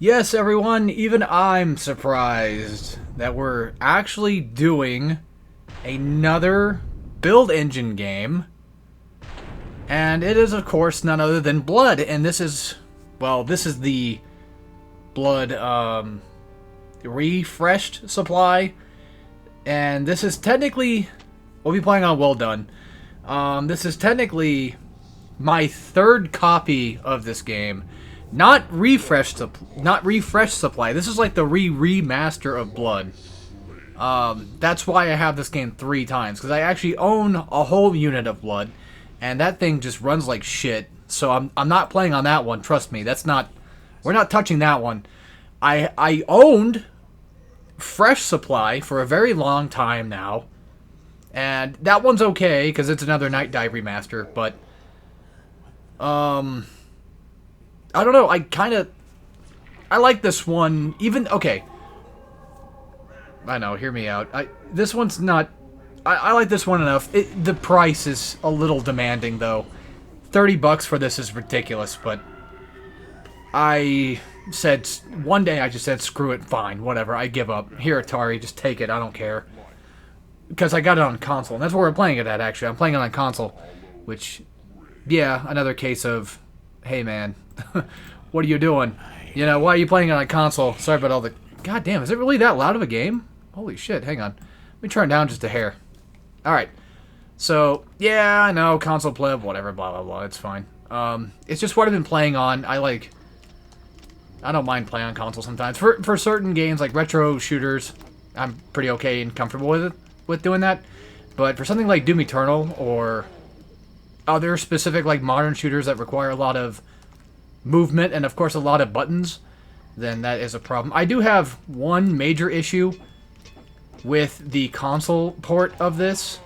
Yes, everyone, even I'm surprised that we're actually doing another build engine game. And it is, of course, none other than Blood. And this is, well, this is the Blood refreshed supply. And this is technically, we'll be playing on Well Done. This is technically my third copy of this game. Not refreshed supply. This is like the remaster of Blood. That's why I have this game 3 times, because I actually own a whole unit of Blood, and that thing just runs like shit. So I'm not playing on that one. Trust me, we're not touching that one. I owned Fresh Supply for a very long time now, and that one's okay because it's another Night Dive remaster. But I don't know. I like this one. Even okay. I know. Hear me out. This one's not. I like this one enough. The price is a little demanding though. $30 for this is ridiculous. But I said one day I just said screw it. Fine, whatever. I give up. Here, Atari, just take it. I don't care. Because I got it on console, and that's where we're playing it at. Actually, I'm playing it on console, which, yeah, another case of, hey man. What are you doing? You know, why are you playing it on console? Sorry about all the... God damn, is it really that loud of a game? Holy shit, hang on. Let me turn it down just a hair. Alright. So, yeah, I know, console pleb, whatever, blah, blah, blah, it's fine. It's just what I've been playing on. I don't mind playing on console sometimes. For certain games, like retro shooters, I'm pretty okay and comfortable with doing that. But for something like Doom Eternal, or other specific, like, modern shooters that require a lot of movement and of course a lot of buttons, then that is a problem. I do have one major issue with the console port of this,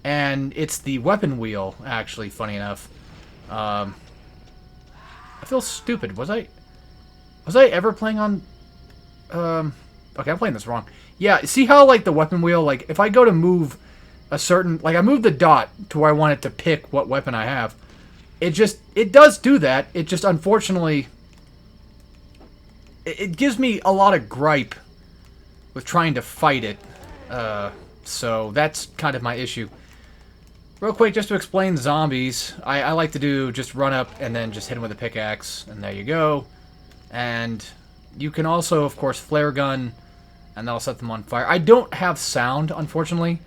and it's the weapon wheel, actually, funny enough. I feel stupid. Was I ever playing on okay, I'm playing this wrong. Yeah, see how like the weapon wheel, like if I go to move a certain, like I move the dot to where I want it to pick what weapon I have, it does do that. It just, unfortunately, it gives me a lot of gripe with trying to fight it. So that's kind of my issue. Real quick, just to explain zombies, I like to do just run up and then just hit them with a pickaxe, and there you go. And you can also, of course, flare gun, and that'll set them on fire. I don't have sound, unfortunately.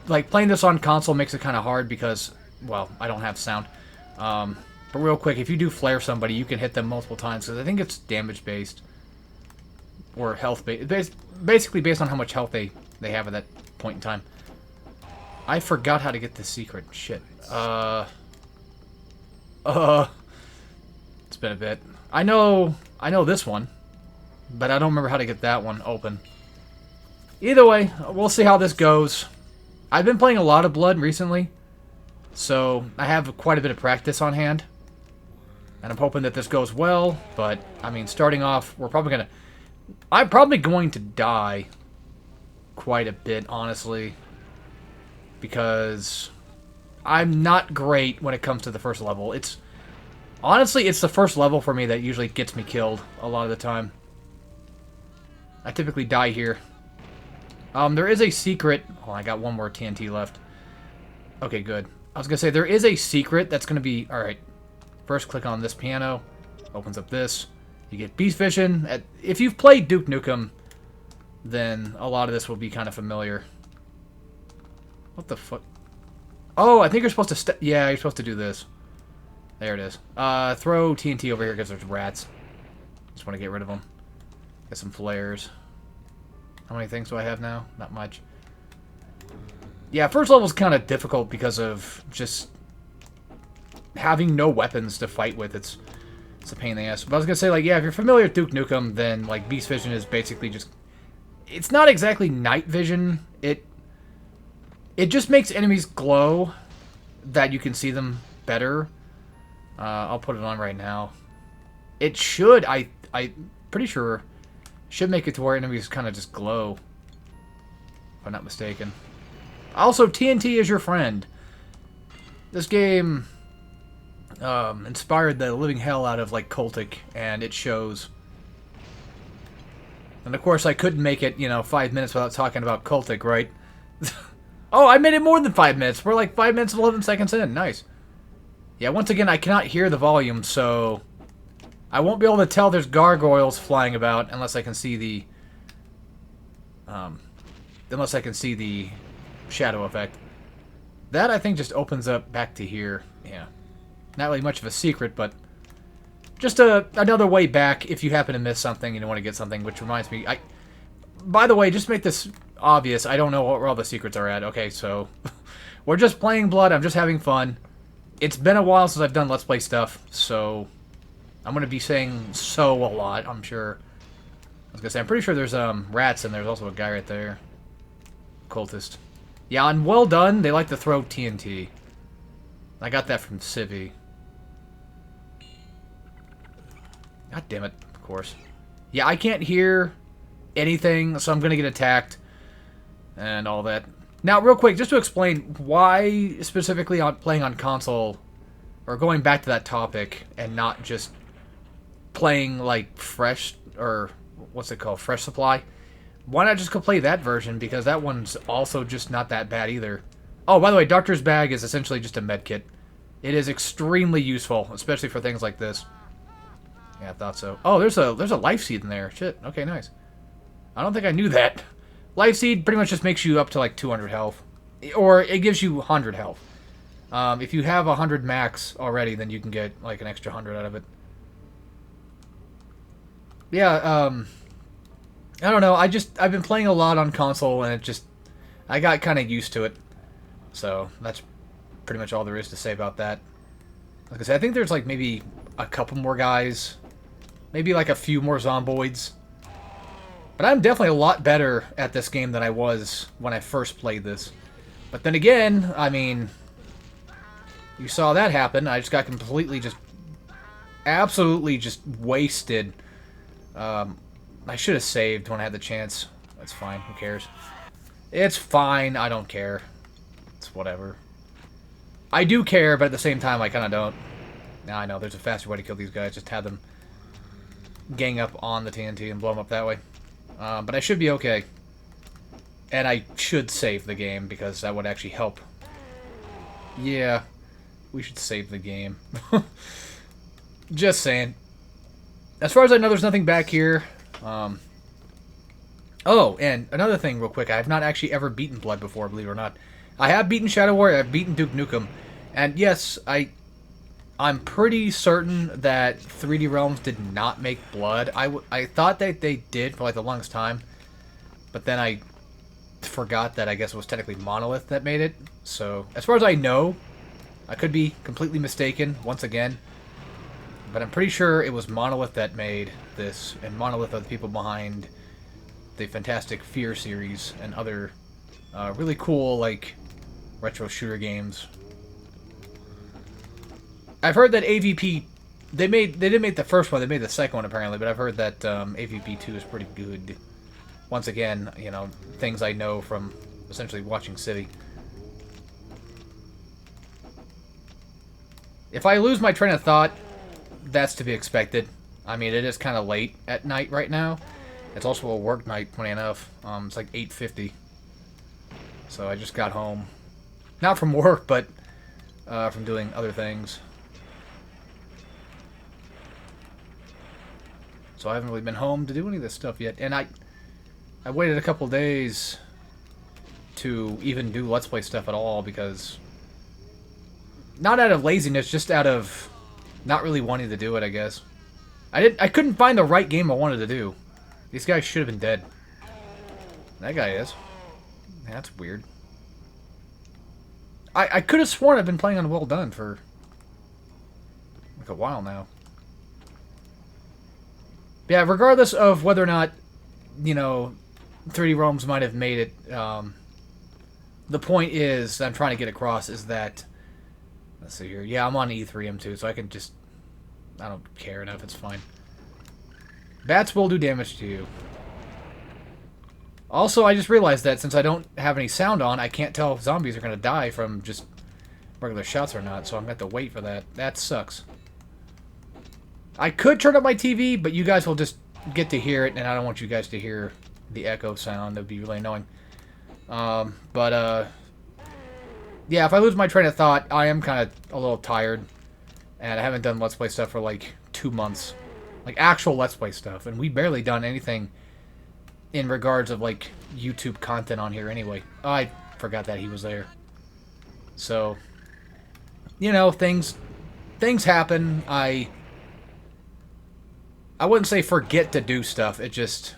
Like, playing this on console makes it kind of hard because, well, I don't have sound. But real quick, if you do flare somebody, you can hit them multiple times, because I think it's damage-based. Or health-based. Basically based on how much health they have at that point in time. I forgot how to get this secret. Shit. It's been a bit. I know this one, but I don't remember how to get that one open. Either way, we'll see how this goes. I've been playing a lot of Blood recently, so I have quite a bit of practice on hand. And I'm hoping that this goes well, but, I mean, starting off, I'm probably going to die quite a bit, honestly. Because I'm not great when it comes to the first level. Honestly, it's the first level for me that usually gets me killed a lot of the time. I typically die here. There is a secret... Oh, I got one more TNT left. Okay, good. I was going to say, there is a secret that's going to be... Alright. First, click on this piano. Opens up this. You get beast vision. If you've played Duke Nukem, then a lot of this will be kind of familiar. What the fuck? Oh, I think you're supposed to... Yeah, you're supposed to do this. There it is. Throw TNT over here because there's rats. Just want to get rid of them. Get some flares. How many things do I have now? Not much. Yeah, first level's kind of difficult because of just having no weapons to fight with. It's a pain in the ass. But I was going to say, like, yeah, if you're familiar with Duke Nukem, then, like, Beast Vision is basically just... It's not exactly night vision. It just makes enemies glow that you can see them better. I'll put it on right now. It should, I'm pretty sure, should make it to where enemies kind of just glow. If I'm not mistaken. Also, TNT is your friend. This game inspired the living hell out of, like, Cultic, and it shows. And of course, I couldn't make it, 5 minutes without talking about cultic, right? Oh, I made it more than 5 minutes. We're like 5 minutes and 11 seconds in. Nice. Yeah, once again, I cannot hear the volume, so I won't be able to tell there's gargoyles flying about unless I can see the shadow effect. That, I think, just opens up back to here. Yeah. Not really much of a secret, but just another way back if you happen to miss something and you want to get something, which reminds me, by the way, just to make this obvious, I don't know where all the secrets are at. Okay, so we're just playing Blood. I'm just having fun. It's been a while since I've done Let's Play stuff, so I'm going to be saying so a lot, I'm sure. I was going to say, I'm pretty sure there's rats, and there's also a guy right there. Cultist. Yeah, on Well Done, they like to throw TNT. I got that from Civvy. God damn it, of course. Yeah, I can't hear anything, so I'm going to get attacked and all that. Now, real quick, just to explain why specifically on playing on console, or going back to that topic, and not just playing, like, fresh, or what's it called, fresh supply. Why not just go play that version, because that one's also just not that bad either. Oh, by the way, Doctor's Bag is essentially just a med kit. It is extremely useful, especially for things like this. Yeah, I thought so. Oh, there's a life seed in there. Shit, okay, nice. I don't think I knew that. Life Seed pretty much just makes you up to like 200 health. Or it gives you 100 health. If you have 100 max already, then you can get like an extra 100 out of it. Yeah, I don't know. I've been playing a lot on console, and I got kind of used to it. So that's pretty much all there is to say about that. Like I said, I think there's like maybe a couple more guys. Maybe like a few more zomboids. But I'm definitely a lot better at this game than I was when I first played this. But then again, I mean, you saw that happen. I just got completely absolutely wasted. I should have saved when I had the chance. That's fine. Who cares? It's fine. I don't care. It's whatever. I do care, but at the same time, I kind of don't. Now I know there's a faster way to kill these guys. Just have them gang up on the TNT and blow them up that way. But I should be okay. And I should save the game, because that would actually help. Yeah, we should save the game. Just saying. As far as I know, there's nothing back here. Oh, and another thing real quick. I have not actually ever beaten Blood before, believe it or not. I have beaten Shadow Warrior, I've beaten Duke Nukem. And yes, I'm pretty certain that 3D Realms did not make Blood. I thought that they did for like the longest time, but then I forgot that I guess it was technically Monolith that made it. So, as far as I know, I could be completely mistaken once again, but I'm pretty sure it was Monolith that made this, and Monolith are the people behind the Fantastic Fear series and other really cool, like, retro shooter games. I've heard that AVP, they didn't make the first one, they made the second one apparently, but I've heard that AVP 2 is pretty good. Once again, you know, things I know from essentially watching City. If I lose my train of thought, that's to be expected. I mean, it is kind of late at night right now. It's also a work night, funny enough. It's like 8:50. So I just got home. Not from work, but from doing other things. So I haven't really been home to do any of this stuff yet. And I waited a couple days to even do Let's Play stuff at all, because not out of laziness, just out of not really wanting to do it, I guess. I couldn't find the right game I wanted to do. These guys should have been dead. That guy is. That's weird. I could have sworn I've been playing on Well Done for like a while now. But yeah, regardless of whether or not, you know, 3D Realms might have made it, the point is, I'm trying to get across, is that, let's see here, yeah, I'm on E3M too, so I can just, I don't care enough, it's fine. Bats will do damage to you. Also, I just realized that since I don't have any sound on, I can't tell if zombies are going to die from just regular shots or not, so I'm going to have to wait for that. That sucks. I could turn up my TV, but you guys will just get to hear it, and I don't want you guys to hear the echo sound. That would be really annoying. Yeah, if I lose my train of thought, I am kind of a little tired. And I haven't done Let's Play stuff for like 2 months. Like actual Let's Play stuff. And we barely done anything in regards of like YouTube content on here anyway. Oh, I forgot that he was there. So, you know, things happen. I wouldn't say forget to do stuff. It just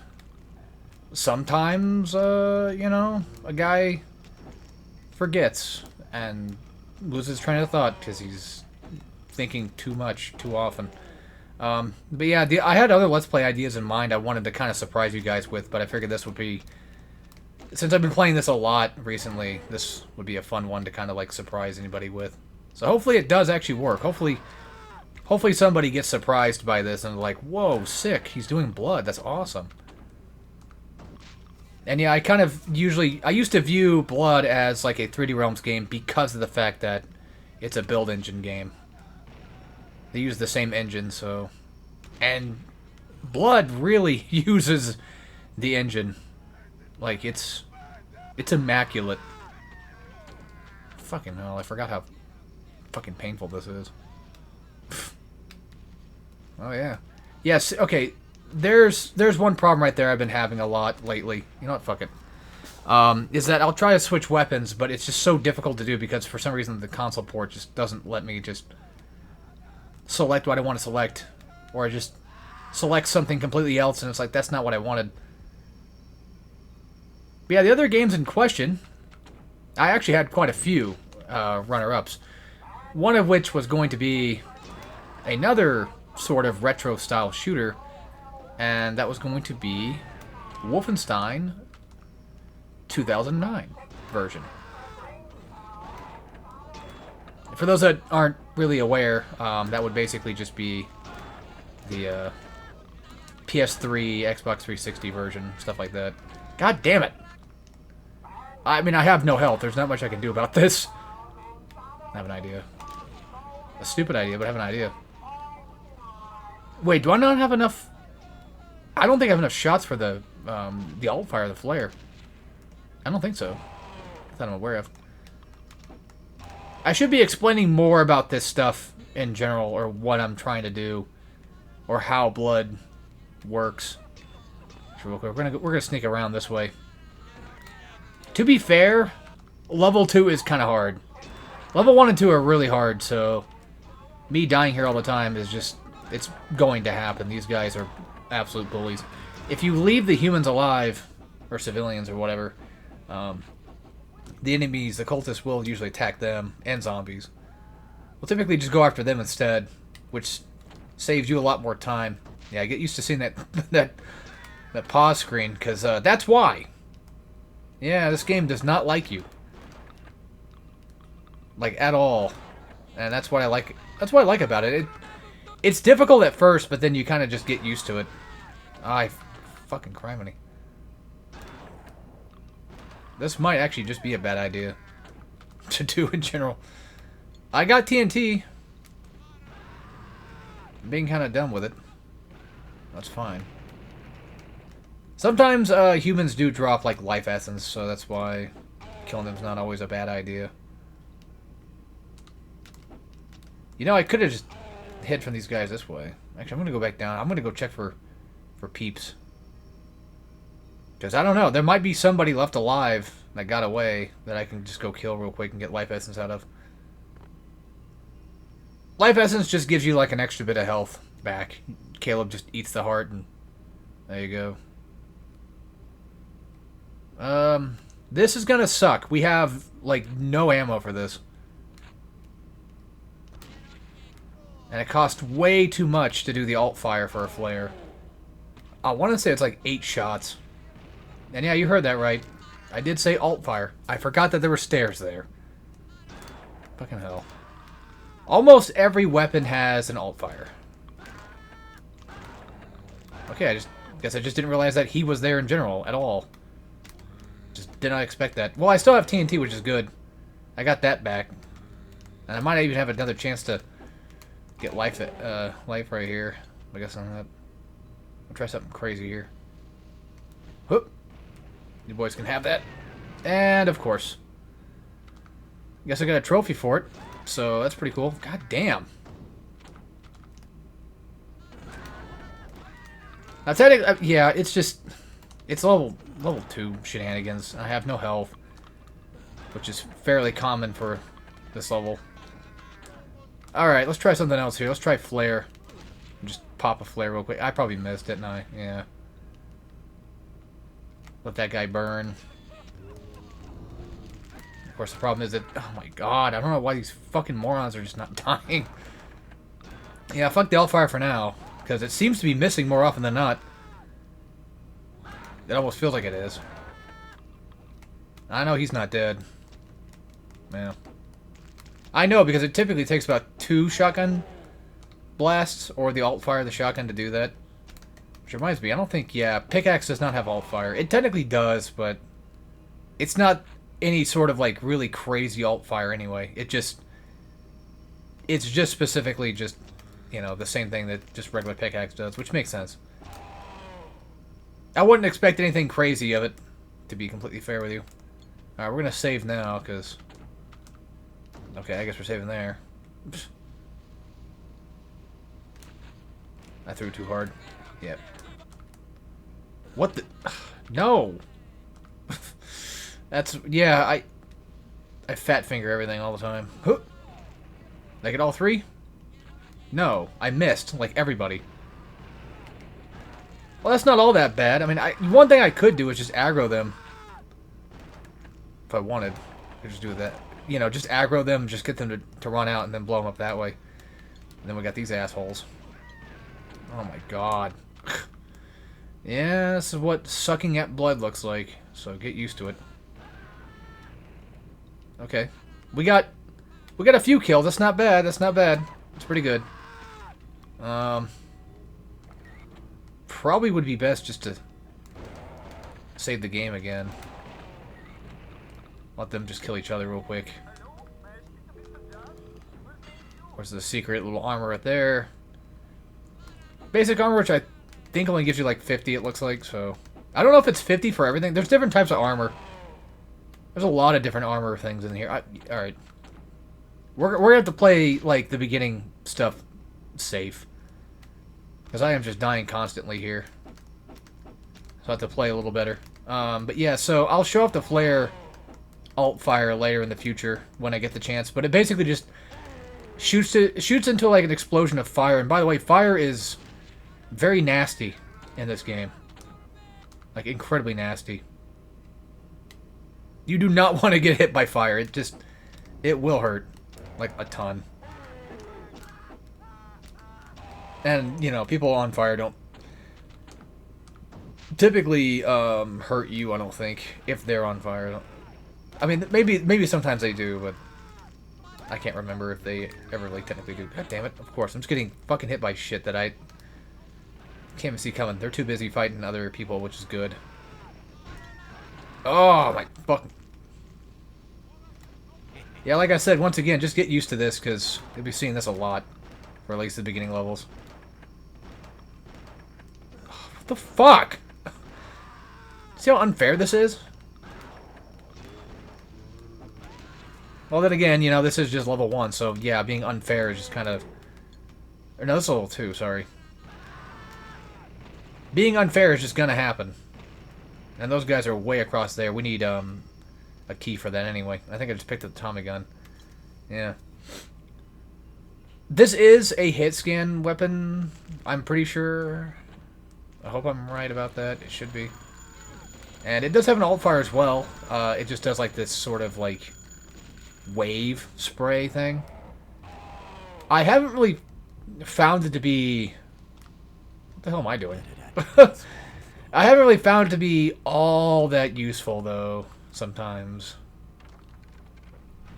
sometimes, you know, a guy forgets and loses train of thought because he's thinking too much too often. But yeah, I had other Let's Play ideas in mind I wanted to kind of surprise you guys with, but I figured this would be, since I've been playing this a lot recently, this would be a fun one to kind of like surprise anybody with. So hopefully it does actually work. Hopefully somebody gets surprised by this and like, whoa, sick, he's doing blood, that's awesome. And yeah, I used to view Blood as like a 3D Realms game because of the fact that it's a build engine game. They use the same engine, so... And Blood really uses the engine. Like, it's immaculate. Fucking hell, I forgot how fucking painful this is. Oh, yeah. Yes, okay. There's one problem right there I've been having a lot lately. You know what? Fuck it. Is that I'll try to switch weapons, but it's just so difficult to do because for some reason the console port just doesn't let me just select what I want to select. Or I just select something completely else and it's like, that's not what I wanted. But yeah, the other games in question, I actually had quite a few runner-ups. One of which was going to be another sort of retro-style shooter, and that was going to be Wolfenstein 2009 version. For those that aren't really aware, that would basically just be the PS3, Xbox 360 version, stuff like that. God damn it! I mean, I have no health. There's not much I can do about this. I have an idea. A stupid idea, but I have an idea. Wait, do I not have enough... I don't think I have enough shots for the alt fire, the flare. I don't think so. That I'm aware of. I should be explaining more about this stuff in general, or what I'm trying to do, or how blood works. So real quick, we're gonna sneak around this way. To be fair, level 2 is kind of hard. Level 1 and 2 are really hard, so me dying here all the time is just, it's going to happen. These guys are absolute bullies. If you leave the humans alive, or civilians or whatever, the enemies, the cultists, will usually attack them, and zombies. We'll typically just go after them instead, which saves you a lot more time. Yeah, I get used to seeing that that pause screen, because that's why. Yeah, this game does not like you. Like, at all. And that's what I like. That's what I like about it. It's difficult at first, but then you kind of just get used to it. I fucking criminy. This might actually just be a bad idea to do in general. I got TNT. I'm being kind of dumb with it. That's fine. Sometimes humans do drop like life essence, so that's why killing them is not always a bad idea. You know, I could have just hid from these guys this way. Actually, I'm going to go back down. I'm going to go check for peeps. Because I don't know. There might be somebody left alive that got away that I can just go kill real quick and get life essence out of. Life essence just gives you like an extra bit of health back. Caleb just eats the heart and there you go. This is going to suck. We have like no ammo for this. And it costs way too much to do the alt fire for a flare. I want to say it's like 8 shots. And yeah, you heard that right. I did say alt fire. I forgot that there were stairs there. Fucking hell. Almost every weapon has an alt fire. Okay, I guess I just didn't realize that he was there in general at all. Just did not expect that. Well, I still have TNT, which is good. I got that back. And I might even have another chance to get life right here. I guess on that. I'll try something crazy here. Whoop. You boys can have that. And, of course. Guess I got a trophy for it. So, that's pretty cool. God damn. Now, technically, yeah, it's just... It's level 2 shenanigans. I have no health. Which is fairly common for this level. Alright, let's try something else here. Let's try flare. Just pop a flare real quick. I probably missed, didn't I? Yeah. Let that guy burn. Of course, the problem is that... Oh my god, I don't know why these fucking morons are just not dying. Yeah, fuck the Altfire for now. Because it seems to be missing more often than not. It almost feels like it is. I know he's not dead. Yeah. I know, because it typically takes about 2 shotgun blasts, or the alt-fire of the shotgun to do that. Which reminds me, I don't think, yeah, pickaxe does not have alt-fire. It technically does, but it's not any sort of, like, really crazy alt-fire anyway. It's just specifically just, you know, the same thing that just regular pickaxe does, which makes sense. I wouldn't expect anything crazy of it, to be completely fair with you. Alright, we're gonna save now, because... Okay, I guess we're saving there. I threw too hard. Yep. What the... No! That's... Yeah, I fat finger everything all the time. Huh. Did I get all 3? No, I missed, like everybody. Well, that's not all that bad. I mean, one thing I could do is just aggro them. If I wanted. I could just do that. You know, just aggro them, just get them to run out, and then blow them up that way. And then we got these assholes. Oh my god. Yeah, this is what sucking at blood looks like. So get used to it. Okay. We got a few kills. That's not bad. That's not bad. It's pretty good. Probably would be best just to save the game again. Let them just kill each other real quick. Of course, the secret little armor right there. Basic armor, which I think only gives you like 50, it looks like, so... I don't know if it's 50 for everything. There's different types of armor. There's a lot of different armor things in here. Alright. We're gonna have to play, like, the beginning stuff safe. Because I am just dying constantly here. So I have to play a little better. But yeah, so I'll show off the flare alt-fire later in the future when I get the chance. But it basically just shoots into, like, an explosion of fire. And by the way, fire is very nasty in this game. Like, incredibly nasty. You do not want to get hit by fire. It will hurt. Like, a ton. And, you know, people on fire don't typically hurt you, I don't think, if they're on fire. I mean, maybe sometimes they do, but I can't remember if they ever, like, technically do. God damn it, of course. I'm just getting fucking hit by shit that I can't even see coming. They're too busy fighting other people, which is good. Oh, my fucking... Yeah, like I said, once again, just get used to this, because you'll be seeing this a lot, for at least the beginning levels. Oh, what the fuck? See how unfair this is? Well, then again, you know, this is just level 1, so yeah, being unfair is just kind of... Or no, this is level 2, sorry. Being unfair is just gonna happen. And those guys are way across there. We need, a key for that anyway. I think I just picked up the Tommy gun. Yeah. This is a hit scan weapon, I'm pretty sure. I hope I'm right about that. It should be. And it does have an alt-fire as well. It just does, like, this sort of, like, wave spray thing. I haven't really found it to be... What the hell am I doing? I haven't really found it to be all that useful, though, sometimes.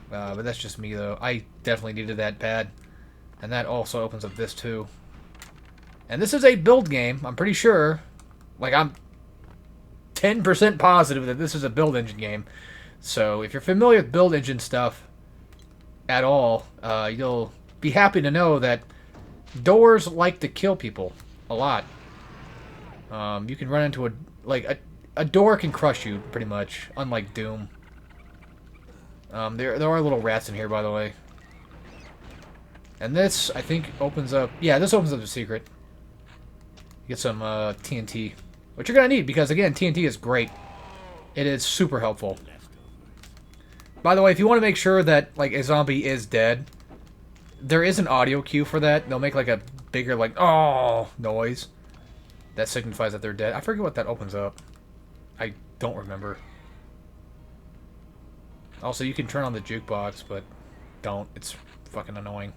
But that's just me, though. I definitely needed that pad. And that also opens up this, too. And this is a build game, I'm pretty sure. Like, I'm 10% positive that this is a build engine game. So, if you're familiar with build engine stuff at all, you'll be happy to know that doors like to kill people a lot. You can run into a door can crush you pretty much, unlike Doom. There are little rats in here, by the way. And this, I think, opens up... Yeah, this opens up the secret. Get some TNT. Which you're going to need, because, again, TNT is great. It is super helpful. By the way, if you want to make sure that, like, a zombie is dead, there is an audio cue for that. They'll make, like, a bigger, like, oh noise. That signifies that they're dead. I forget what that opens up. I don't remember. Also, you can turn on the jukebox, but don't. It's fucking annoying.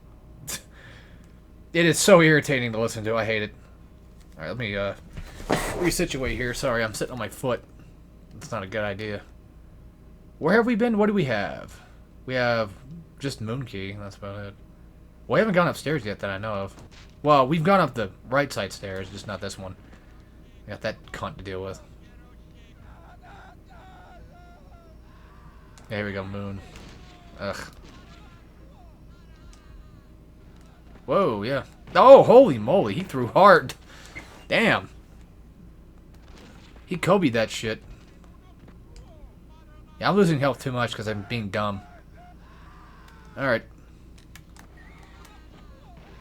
It is so irritating to listen to. I hate it. Alright, let me resituate here. Sorry, I'm sitting on my foot. That's not a good idea. Where have we been? What do we have? We have just Moonkey. That's about it. Well, we haven't gone upstairs yet that I know of. Well, we've gone up the right side stairs, just not this one. We got that cunt to deal with. There we go, Moon. Ugh. Whoa, yeah. Oh, holy moly, he threw hard. Damn. He Kobe'd that shit. Yeah, I'm losing health too much because I'm being dumb. Alright.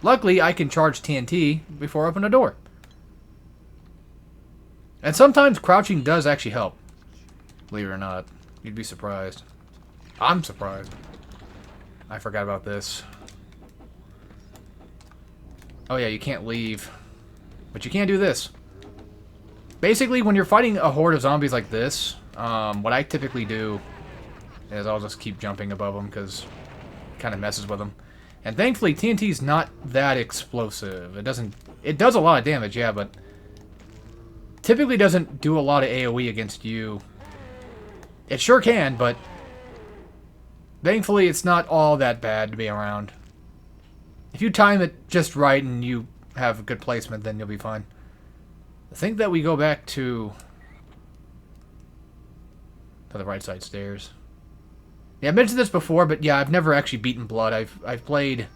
Luckily, I can charge TNT before I open a door. And sometimes crouching does actually help. Believe it or not. You'd be surprised. I'm surprised. I forgot about this. Oh yeah, you can't leave. But you can do this. Basically, when you're fighting a horde of zombies like this, what I typically do is I'll just keep jumping above them because it kind of messes with them. And thankfully, TNT's not that explosive. It does a lot of damage, yeah, but typically doesn't do a lot of AoE against you. It sure can, but thankfully it's not all that bad to be around. If you time it just right and you have a good placement, then you'll be fine. I think that we go back to the right side stairs. Yeah, I mentioned this before, but yeah, I've never actually beaten Blood. I've played...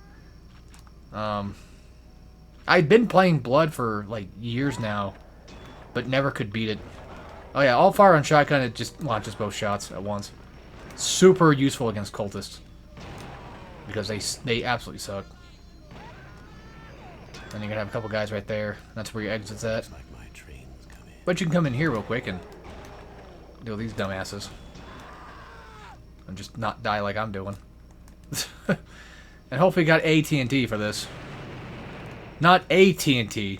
I've been playing Blood for, like, years now, but never could beat it. Oh yeah, all fire on shotgun, it just launches both shots at once. Super useful against cultists. Because they absolutely suck. And you're gonna have a couple guys right there. That's where your exit's at. But you can come in here real quick and deal with these dumbasses. And just not die like I'm doing. And hopefully got a TNT for this. Not a TNT.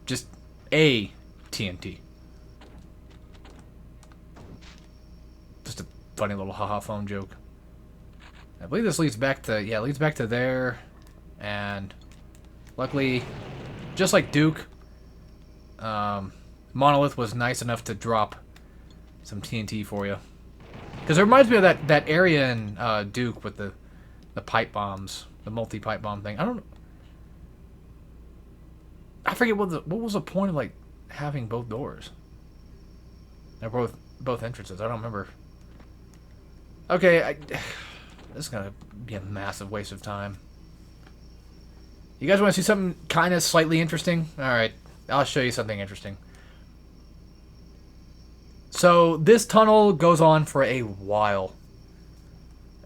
Just a TNT. Just a funny little haha phone joke. I believe this leads back to... Yeah, it leads back to there. And luckily, just like Duke, Monolith was nice enough to drop some TNT for you. Because it reminds me of that area in Duke with the pipe bombs. The multi-pipe bomb thing. I forget what was the point of, like, having both doors. They're both entrances. I don't remember. Okay, this is going to be a massive waste of time. You guys want to see something kind of slightly interesting? Alright, I'll show you something interesting. So, this tunnel goes on for a while.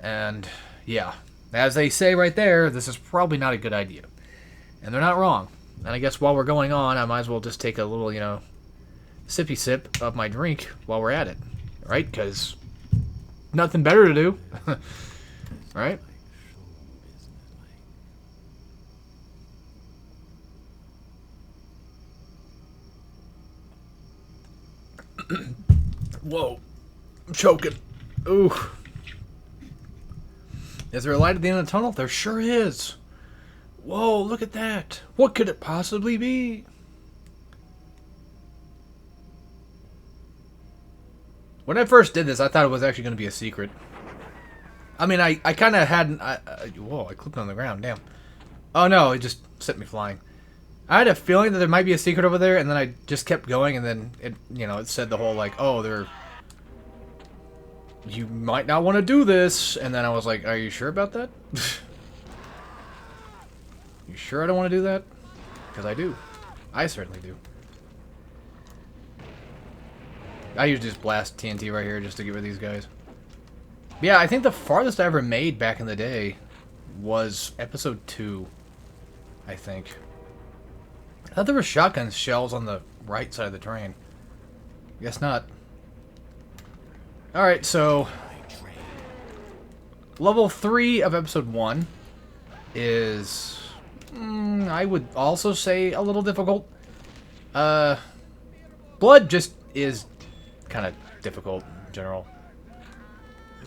And, yeah. As they say right there, this is probably not a good idea. And they're not wrong. And I guess while we're going on, I might as well just take a little, you know, sippy sip of my drink while we're at it. Right? Because nothing better to do. Right? Whoa. I'm choking. Ooh. Is there a light at the end of the tunnel? There sure is. Whoa, look at that. What could it possibly be? When I first did this, I thought it was actually going to be a secret. I mean, I kind of hadn't... whoa, I clipped on the ground, damn. Oh no, it just sent me flying. I had a feeling that there might be a secret over there, and then I just kept going, and then it, you know, it said the whole, like, oh, you might not want to do this, and then I was like, are you sure about that? You sure I don't want to do that? Because I do. I certainly do. I usually just blast TNT right here just to get rid of these guys. But yeah, I think the farthest I ever made back in the day was episode 2, I think. I thought there were shotgun shells on the right side of the train. Guess not. Alright, so level 3 of episode 1 is, I would also say, a little difficult. Blood just is kind of difficult in general.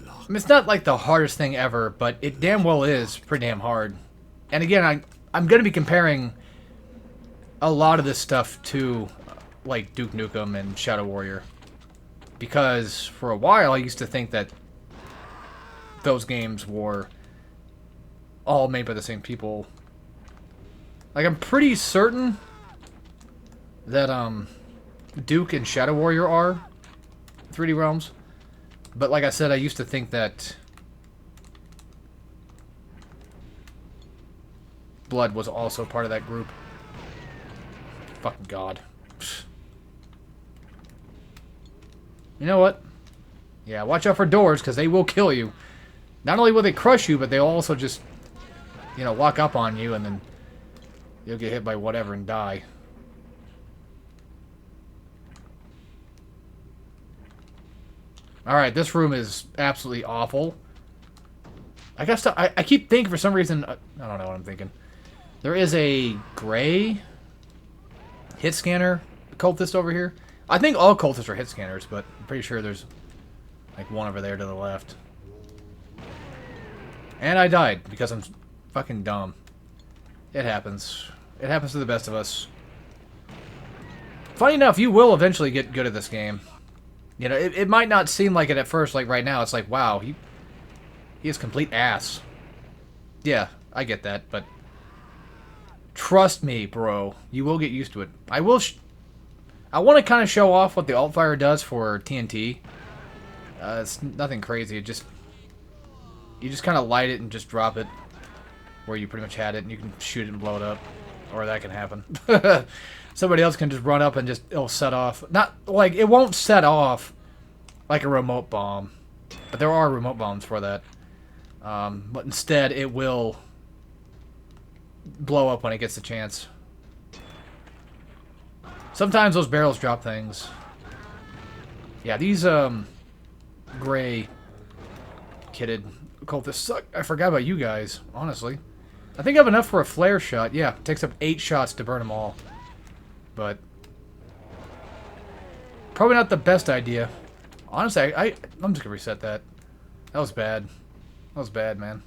I mean, it's not like the hardest thing ever, but it damn well is pretty damn hard. And again, I'm going to be comparing a lot of this stuff to, like, Duke Nukem and Shadow Warrior. Because for a while, I used to think that those games were all made by the same people. Like, I'm pretty certain that, Duke and Shadow Warrior are 3D Realms. But like I said, I used to think that Blood was also part of that group. Fucking God. You know what? Yeah, watch out for doors, because they will kill you. Not only will they crush you, but they'll also just, you know, walk up on you, and then you'll get hit by whatever and die. Alright, this room is absolutely awful. I guess I keep thinking for some reason, I don't know what I'm thinking. There is a gray hit scanner cultist over here. I think all cultists are hit scanners, but I'm pretty sure there's like one over there to the left. And I died because I'm fucking dumb. It happens. It happens to the best of us. Funny enough, you will eventually get good at this game. You know, it might not seem like it at first, like right now. It's like, wow, he is complete ass. Yeah, I get that, but trust me, bro, you will get used to it. I want to kind of show off what the alt fire does for TNT. It's nothing crazy. You just kind of light it and just drop it where you pretty much had it, and you can shoot it and blow it up, or that can happen. Somebody else can just run up and it'll set off. Not like it won't set off like a remote bomb, but there are remote bombs for that. But instead, it will blow up when it gets the chance. Sometimes those barrels drop things. Yeah, these gray kitted cultists suck. I forgot about you guys, honestly. I think I have enough for a flare shot. Yeah, it takes up 8 shots to burn them all. But probably not the best idea. Honestly, I'm just gonna reset that. That was bad. That was bad, man.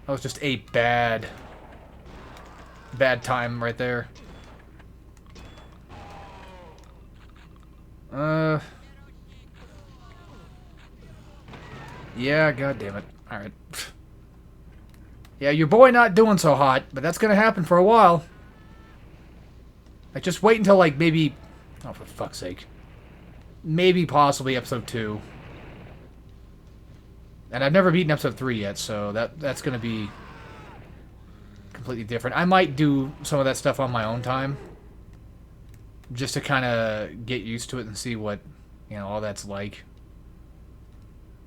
That was just a bad time right there. Yeah, god damn it. Alright. Yeah, your boy not doing so hot, but that's gonna happen for a while. Like, just wait until, like, maybe... Oh, for fuck's sake. Maybe, possibly, episode 2. And I've never beaten episode 3 yet, so that's gonna be completely different. I might do some of that stuff on my own time. Just to kind of get used to it and see what, you know, all that's like.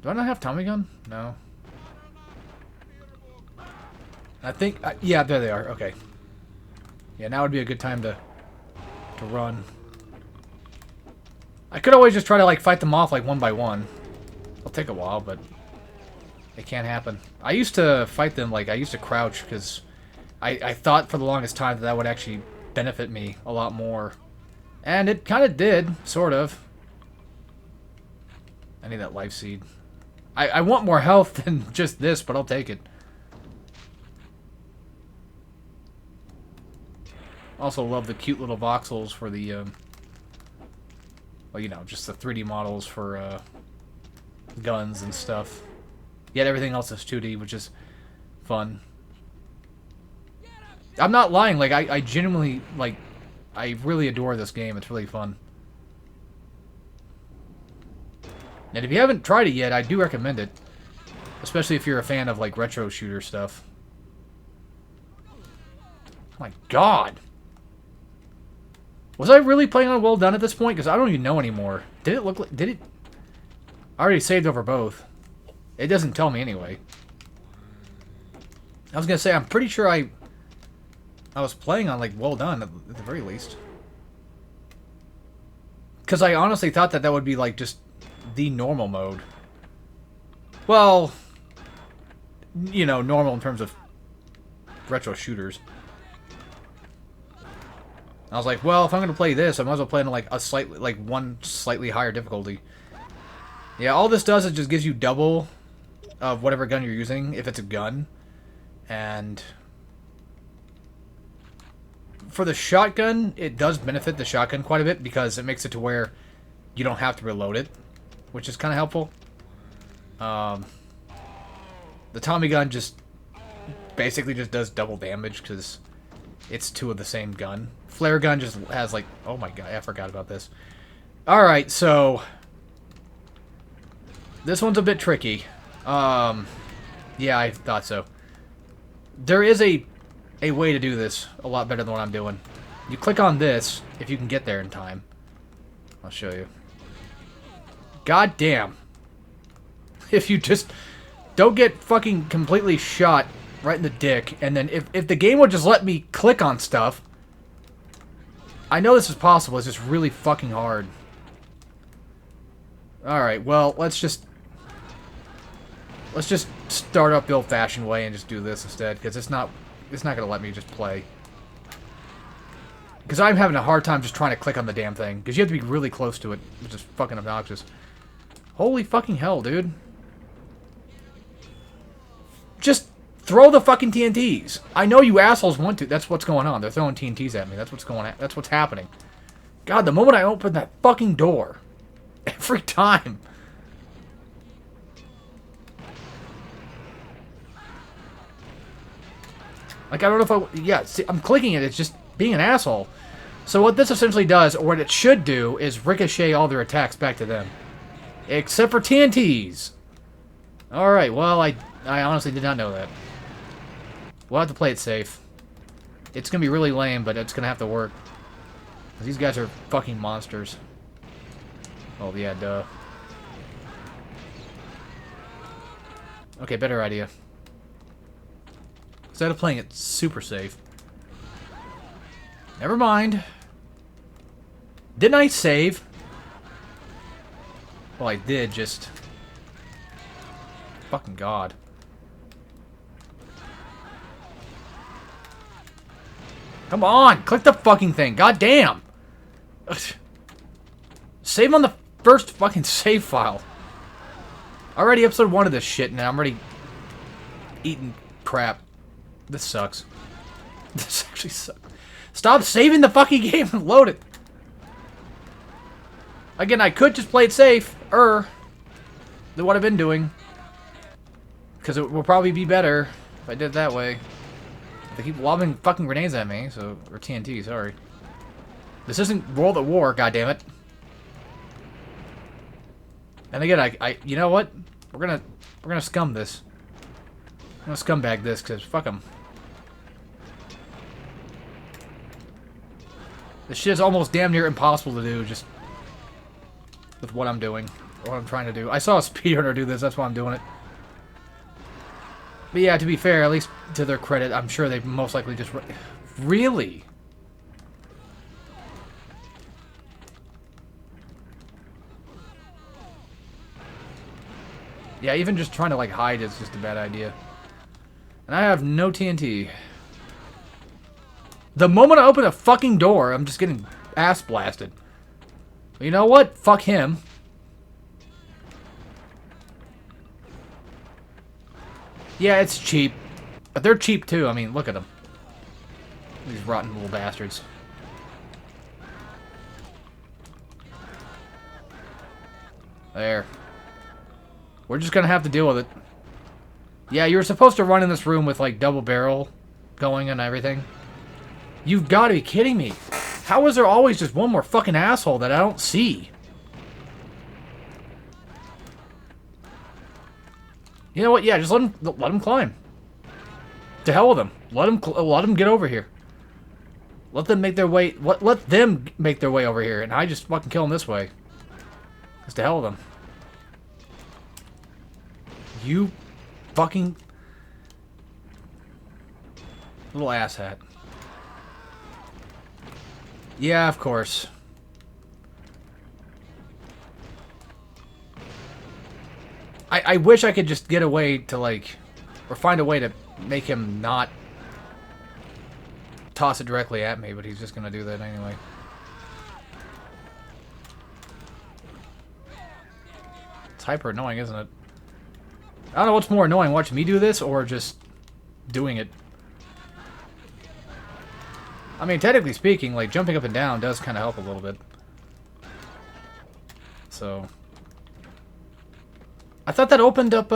Do I not have Tommy gun? No. I think... yeah, there they are. Okay. Yeah, now would be a good time to run. I could always just try to, like, fight them off, like, one by one. It'll take a while, but it can't happen. I used to fight them, like, I used to crouch, because I thought for the longest time that would actually benefit me a lot more. And it kind of did, sort of. I need that life seed. I want more health than just this, but I'll take it. Also love the cute little voxels for the, well, you know, just the 3D models for, guns and stuff. Yet everything else is 2D, which is fun. I'm not lying, like, I genuinely, like, I really adore this game. It's really fun. And if you haven't tried it yet, I do recommend it. Especially if you're a fan of, like, retro shooter stuff. Oh my god! Was I really playing on well done at this point? Because I don't even know anymore. Did it look like... Did it... I already saved over both. It doesn't tell me anyway. I was going to say, I'm pretty sure I was playing on, like, well done at the very least. Because I honestly thought that would be, like, just the normal mode. Well, you know, normal in terms of retro shooters. I was like, well, if I'm going to play this, I might as well play on, like, one slightly higher difficulty. Yeah, all this does is just gives you double of whatever gun you're using, if it's a gun. And for the shotgun, it does benefit the shotgun quite a bit because it makes it to where you don't have to reload it, which is kind of helpful. The Tommy gun just basically just does double damage because it's two of the same gun. Flare gun just has like... Oh my god, I forgot about this. Alright, so... This one's a bit tricky. Yeah, I thought so. There is a way to do this a lot better than what I'm doing. You click on this, if you can get there in time. I'll show you. God damn. If you just don't get fucking completely shot right in the dick, and then if the game would just let me click on stuff... I know this is possible, it's just really fucking hard. Alright, well, let's just start up the old-fashioned way and just do this instead, because it's not going to let me just play. Because I'm having a hard time just trying to click on the damn thing, because you have to be really close to it, which is fucking obnoxious. Holy fucking hell, dude. Just throw the fucking TNTs. I know you assholes want to. That's what's going on. They're throwing TNTs at me. That's what's happening. God, the moment I open that fucking door, every time. Like, I don't know if yeah, see, I'm clicking it. It's just being an asshole. So what this essentially does, or what it should do, is ricochet all their attacks back to them. Except for TNTs. Alright, well, I honestly did not know that. We'll have to play it safe. It's going to be really lame, but it's going to have to work. These guys are fucking monsters. Oh, yeah, duh. Okay, better idea. Instead of playing it super safe. Never mind. Didn't I save? Well, I did, just... Fucking God. Come on! Click the fucking thing! God damn! Save on the first fucking save file. Already episode 1 of this shit, and I'm already eating crap. This sucks. This actually sucks. Stop saving the fucking game and load it! Again, I could just play it safe-er than what I've been doing. Because it will probably be better if I did it that way. They keep lobbing fucking grenades at me, so... Or TNT, sorry. This isn't World at War, goddammit. And again, you know what? We're gonna scum this. I'm gonna scumbag this, because fuck them. This shit is almost damn near impossible to do, just... with what I'm doing. Or what I'm trying to do. I saw a speedrunner do this, that's why I'm doing it. But yeah, to be fair, at least to their credit, I'm sure they most likely just... Really? Yeah, even just trying to, like, hide is just a bad idea. And I have no TNT. The moment I open a fucking door, I'm just getting ass blasted. But you know what? Fuck him. Yeah, it's cheap. But they're cheap, too. I mean, look at them. These rotten little bastards. There. We're just gonna have to deal with it. Yeah, you were supposed to run in this room with, like, double barrel going and everything. You've got to be kidding me. How is there always just one more fucking asshole that I don't see? You know what? Yeah, just let him climb. To hell with him. Let him get over here. Let them make their way... Let them make their way over here, and I just fucking kill them this way. Just to hell with them. You fucking... little asshat. Yeah, of course. I wish I could just get a way to, like... or find a way to make him not... toss it directly at me, but he's just gonna do that anyway. It's hyper annoying, isn't it? I don't know what's more annoying, watching me do this or just doing it. I mean, technically speaking, like, jumping up and down does kind of help a little bit. So... I thought that opened up,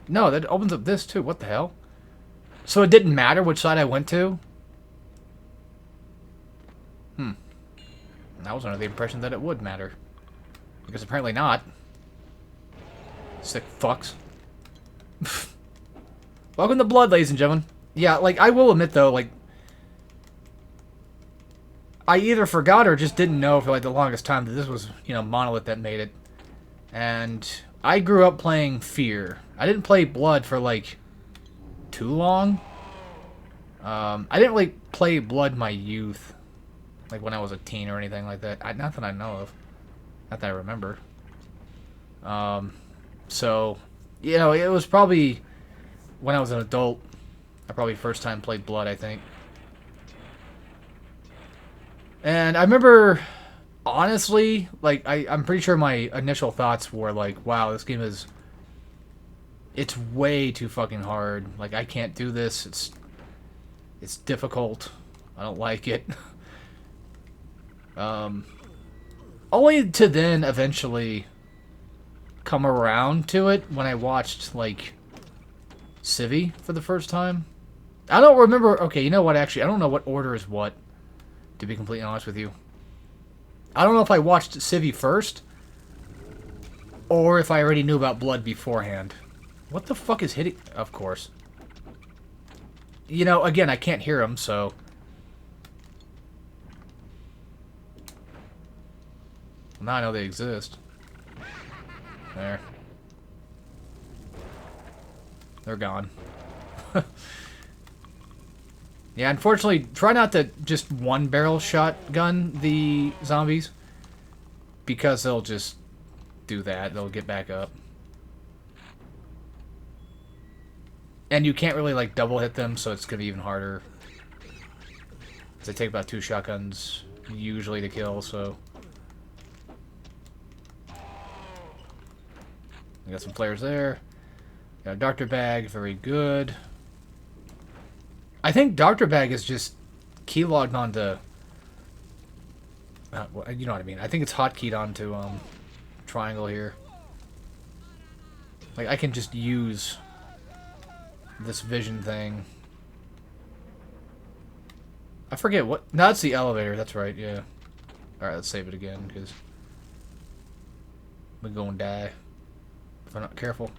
no, that opens up this too. What the hell? So it didn't matter which side I went to? I was under the impression that it would matter. Because apparently not. Sick fucks. Welcome to Blood, ladies and gentlemen. Yeah, like, I will admit, though, like... I either forgot or just didn't know for, like, the longest time that this was, you know, Monolith that made it. And I grew up playing Fear. I didn't play Blood for, like, too long. I didn't really play Blood in my youth. Like, when I was a teen or anything like that. Not that I know of. Not that I remember. So, you know, it was probably... when I was an adult, I probably first time played Blood, I think. And I remember, honestly, like, I'm pretty sure my initial thoughts were like, wow, this game is... it's way too fucking hard. Like, I can't do this. It's difficult. I don't like it. Only to then eventually come around to it when I watched, like, Civvy for the first time. I don't remember... okay, you know what, actually, I don't know what order is what, to be completely honest with you. I don't know if I watched Civvy first, or if I already knew about Blood beforehand. What the fuck is hitting... of course. You know, again, I can't hear him, so... now I know they exist. There. They're gone. Yeah, unfortunately, try not to just one-barrel shotgun the zombies. Because they'll just do that. They'll get back up. And you can't really, like, double hit them, so it's going to be even harder. They take about 2 shotguns, usually, to kill, so... we got some players there. Got a Dr. Bag, very good. I think Dr. Bag is just keylogged onto... you know what I mean. I think it's hotkeyed onto triangle here. Like, I can just use this vision thing. I forget what... no, that's the elevator. That's right, yeah. Alright, let's save it again, because we're going to die if I'm not careful.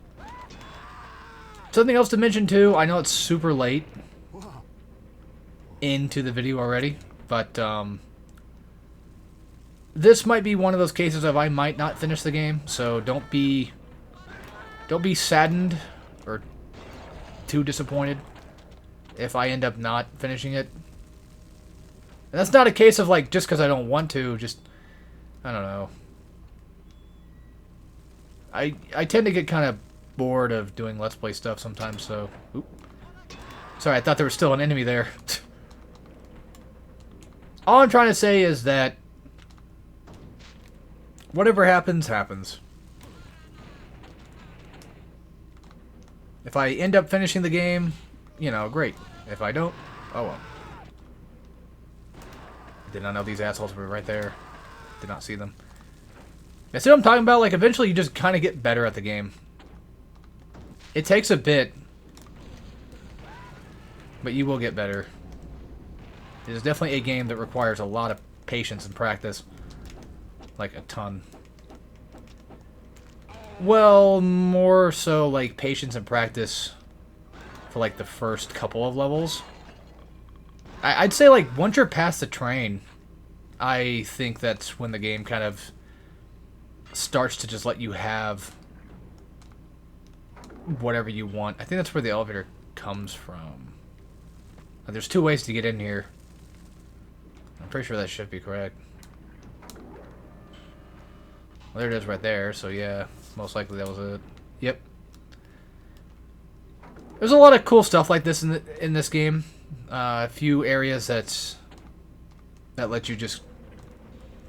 Something else to mention, too. I know it's super late into the video already, but this might be one of those cases of I might not finish the game, so don't be saddened or too disappointed if I end up not finishing it. And that's not a case of, like, just because I don't want to, just, I don't know. I tend to get kind of bored of doing Let's Play stuff sometimes, so... oop. Sorry, I thought there was still an enemy there. All I'm trying to say is that whatever happens, happens. If I end up finishing the game, you know, great. If I don't, oh well. Did not know these assholes were right there. Did not see them. You see what I'm talking about? Like, eventually you just kind of get better at the game. It takes a bit, but you will get better. It is definitely a game that requires a lot of patience and practice. Like, a ton. Well, more so, like, patience and practice for, like, the first couple of levels. I'd say, like, once you're past the train, I think that's when the game kind of starts to just let you have whatever you want. I think that's where the elevator comes from. There's 2 ways to get in here. I'm pretty sure that should be correct. Well, there it is right there, so yeah, most likely that was it. Yep. There's a lot of cool stuff like this in this game. A few areas that let you just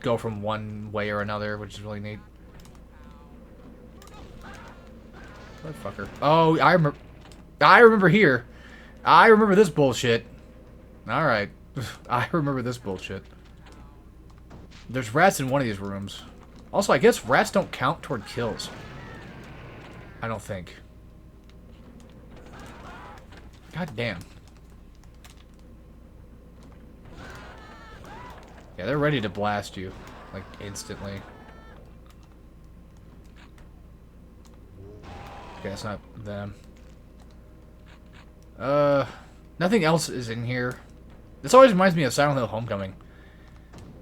go from one way or another, which is really neat. Motherfucker. Oh, I remember here. I remember this bullshit. Alright. I remember this bullshit. There's rats in one of these rooms. Also, I guess rats don't count toward kills. I don't think. God damn. Yeah, they're ready to blast you. Like, instantly. Okay, that's not them. Nothing else is in here. This always reminds me of Silent Hill Homecoming.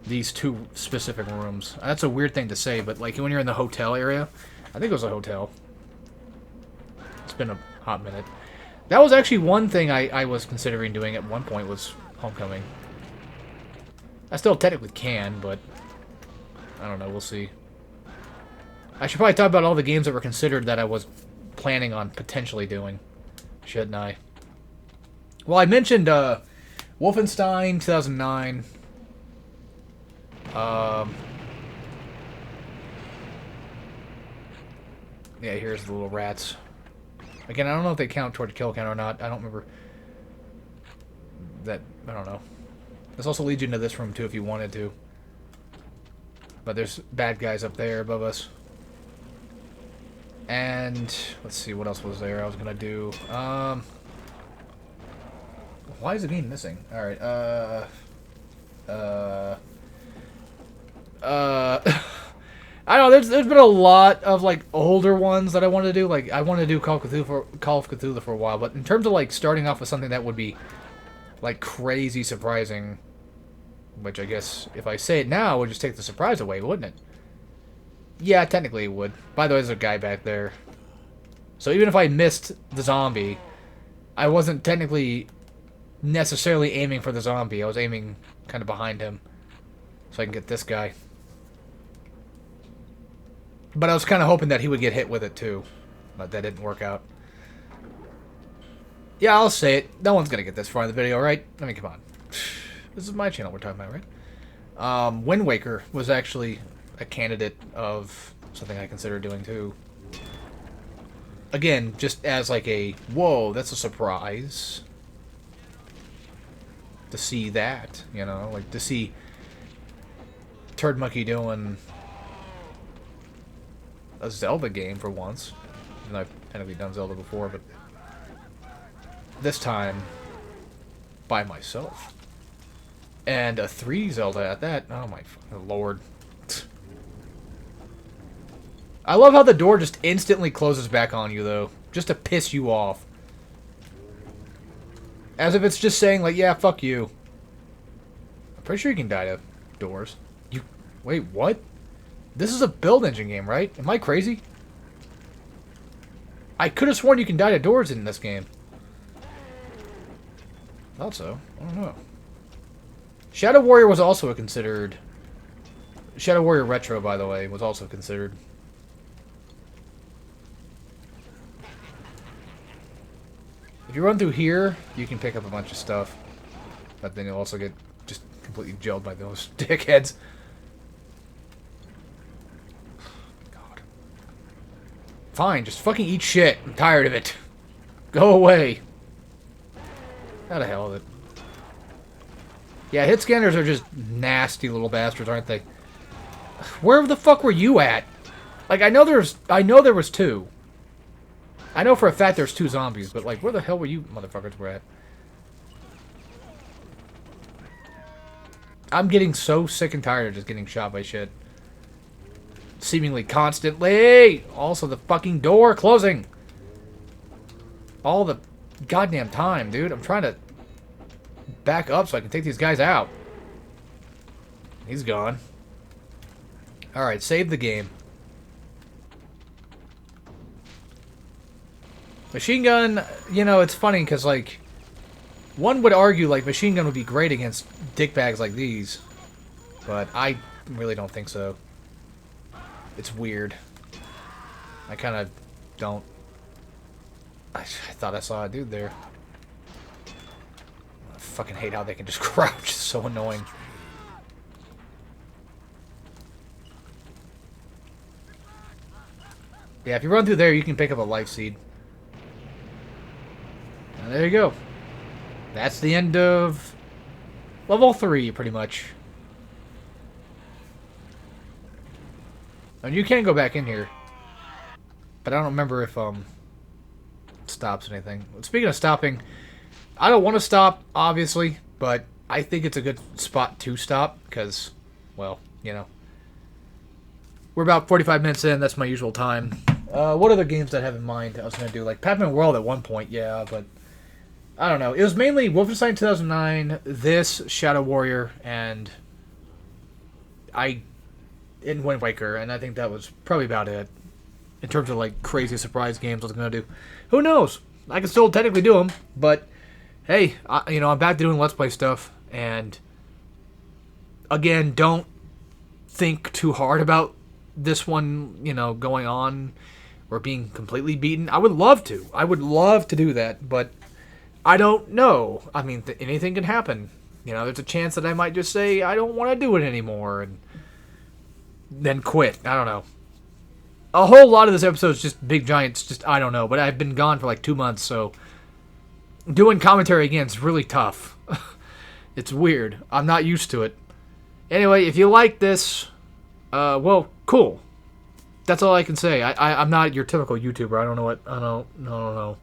These 2 specific rooms. That's a weird thing to say, but like when you're in the hotel area, I think it was a hotel. It's been a hot minute. That was actually one thing I was considering doing at one point was Homecoming. I still technically can, but I don't know, we'll see. I should probably talk about all the games that were considered that I was planning on potentially doing. Shouldn't I? Well, I mentioned Wolfenstein 2009. Yeah, here's the little rats. Again, I don't know if they count toward kill count or not. I don't remember. That, I don't know. This also leads you into this room, too, if you wanted to. But there's bad guys up there above us. And, let's see, what else was there I was gonna do? Why is the game missing? Alright, I don't know, there's been a lot of, like, older ones that I want to do. Like, I want to do Call of Cthulhu for a while, but in terms of, like, starting off with something that would be, like, crazy surprising, which I guess, if I say it now, would just take the surprise away, wouldn't it? Yeah, technically it would. By the way, there's a guy back there. So even if I missed the zombie, I wasn't technically necessarily aiming for the zombie. I was aiming kind of behind him, so I can get this guy. But I was kind of hoping that he would get hit with it too. But that didn't work out. Yeah, I'll say it. No one's going to get this far in the video, right? I mean, come on. This is my channel we're talking about, right? Wind Waker was actually a candidate of something I consider doing too. Again, just as like a, whoa, that's a surprise. To see that, you know? Like, to see Turd Monkey doing a Zelda game for once. And I've technically done Zelda before, but this time by myself. And a 3D Zelda at that. Oh my lord. I love how the door just instantly closes back on you, though. Just to piss you off. As if it's just saying, like, yeah, fuck you. I'm pretty sure you can die to doors. You... Wait, what? This is a build engine game, right? Am I crazy? I could have sworn you can die to doors in this game. Thought so. I don't know. Shadow Warrior was also considered... Shadow Warrior Retro, by the way, was also considered. If you run through here, you can pick up a bunch of stuff. But then you'll also get just completely jailed by those dickheads. God. Fine, just fucking eat shit. I'm tired of it. Go away. How the hell is it? Yeah, hit scanners are just nasty little bastards, aren't they? Where the fuck were you at? Like, I know there was 2. I know for a fact there's 2 zombies, but like, where the hell were you motherfuckers were at? I'm getting so sick and tired of just getting shot by shit. Seemingly constantly! Also, the fucking door closing! All the goddamn time, dude. I'm trying to... back up so I can take these guys out. He's gone. Alright, save the game. Machine gun, you know, it's funny because, like, one would argue, like, machine gun would be great against dickbags like these. But I really don't think so. It's weird. I kind of don't. I thought I saw a dude there. I fucking hate how they can just crouch. It's so annoying. Yeah, if you run through there, you can pick up a life seed. And there you go. That's the end of level 3, pretty much. And you can go back in here. But I don't remember if, stops anything. Speaking of stopping, I don't want to stop, obviously, but I think it's a good spot to stop, because, well, you know. We're about 45 minutes in, that's my usual time. What other games did I have in mind I was going to do? Like, Pac-Man World at one point, yeah, but I don't know. It was mainly Wolfenstein 2009, this, Shadow Warrior, and Wind Waker, and I think that was probably about it. In terms of, like, crazy surprise games I was going to do. Who knows? I can still technically do them, but hey, you know, I'm back to doing Let's Play stuff, and again, don't think too hard about this one, you know, going on or being completely beaten. I would love to. I would love to do that, but I don't know. I mean, anything can happen. You know, there's a chance that I might just say, I don't want to do it anymore, and then quit. I don't know. A whole lot of this episode is just big giants, just, I don't know. But I've been gone for like 2 months, so doing commentary again is really tough. It's weird. I'm not used to it. Anyway, if you like this, well, cool. That's all I can say. I'm not your typical YouTuber. I don't know what, I don't know.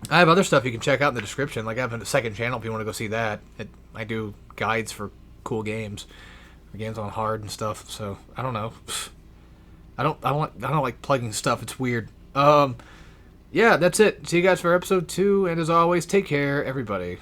I have other stuff you can check out in the description. Like, I have a second channel if you want to go see that. I do guides for cool games. Or games on hard and stuff, so, I don't know. I don't like plugging stuff. It's weird. Yeah, that's it. See you guys for episode 2, and as always, take care, everybody.